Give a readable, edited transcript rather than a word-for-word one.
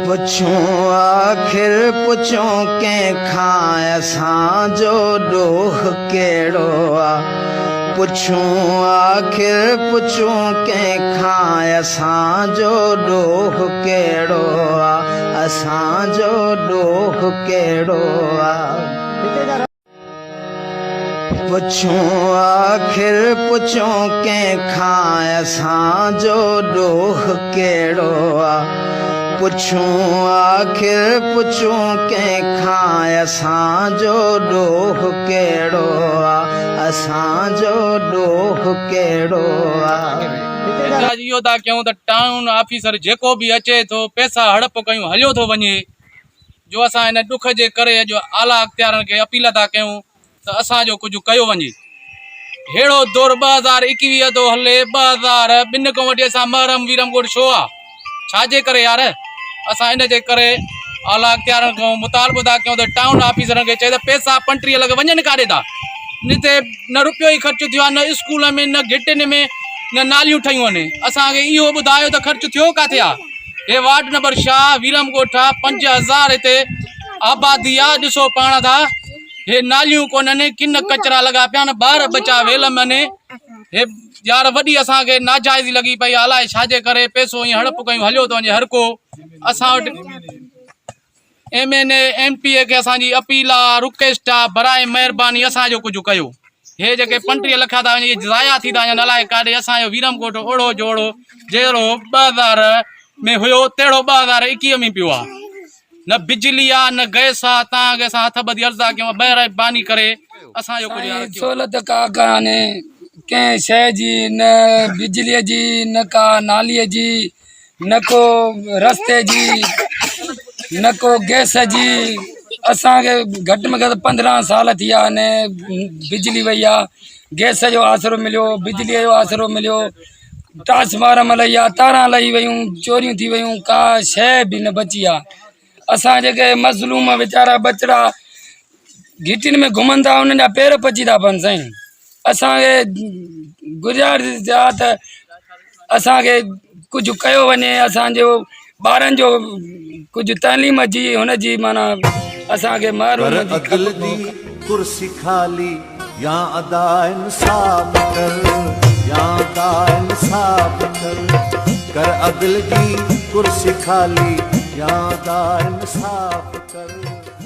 पुछूं आखिर पुछूं कंहिंखां असांजो ॾोह कहिड़ो आहे। पुछूं आखिर पुछूं कंहिंखां असांजो ॾोह कहिड़ो आहे, असांजो ॾोह कहिड़ो आहे। पुछूं आखिर पुछूं कंहिंखां असांजो ॾोह कहिड़ो आहे। पुछूं आखिर पुछूं कंहिंखां असांजो ॾोह कहिड़ो आहे, असांजो ॾोह कहिड़ो आहे। इहो था कयूं त टाउन ऑफिसर जेको बि अचे थो पैसा हड़प कयूं हलियो थो वञे, जो असां हिन ॾुख जे करे जो आला अख़्तियारनि खे अपील था कयूं त असांजो कुझु कयो वञे। अहिड़ो दौर 2021 थो हले, 2002 खां वठी असां महरम वीरमकोट छो आहे, छाजे करे यार। असां इन जे करे आला अख़्तियारनि खां मुतालबो था कयूं त टाउन ऑफिसरनि खे चए त पैसा 35 लख वञनि काॾे था। हिते न रुपयो ई ख़र्च थियो आहे, न स्कूल में, न गिटिन में, न नालियूं ठहियूं आहिनि। असांखे इहो ॿुधायो त ख़र्च थियो किथे आहे। हे वार्ड नंबर शाह वीरमकोट आहे, 5000 हिते आबादी आहे। ॾिसो पाण था, हे नालियूं कोन्हनि, किन कचरा लॻा पिया आहिनि, ॿार बचा वेल में आहिनि। हे यार वॾी असांखे नाजाइज़ी लॻी पई आहे, अलाए छाजे करे पैसो ईअं हड़प कयूं हलियो थो वञे हर को। असां वटि MNA MPA खे असांजी अपील आहे, रिक्वेस्ट आहे, बराए महिरबानी असांजो कुझु कयो। हे जेके 35 लख था वञे ज़ाया थी था वञनि अलाए काॾे। असांजो वीरमकोट ओड़ो जोड़ो जहिड़ो 2000 में हुयो तहिड़ो 2021 में पियो आहे। न बिजली आहे, न गैस आहे। तव्हांखे असां हथ ॿधी अर्ज़ु था कयूं, महिरबानी करे असांजो कुझु सहूलियत का कान्हे कंहिं शइ जी, न बिजलीअ जी, न का नालीअ जी, न को रस्ते जी, न को गैस जी। असांखे घटि में घटि 15 साल थी विया आहिनि। बिजली वई आहे, गैस जो आसिरो मिलियो, बिजलीअ जो आसिरो मिलियो, ट्रांसफार्मर लही आहे, तारां लही वियूं, चोरियूं थी वियूं, का शइ बि न बची आहे। असां जेके मज़लूम वीचारा बचड़ा घिटिन में घुमनि था, उन्हनि जा पेर पची था पवनि साईं। असांखे गुज़ारिश आहे त असांखे कुझु कयो वञे, असांजो ॿारनि जो कुझु तालीम जी हुनजी माना असांखे कुर्सी खाली या अदा इंसाफ कर, या अदा इंसाफ कर अदल की कुर्सी खाली या अदा इंसाफ कर।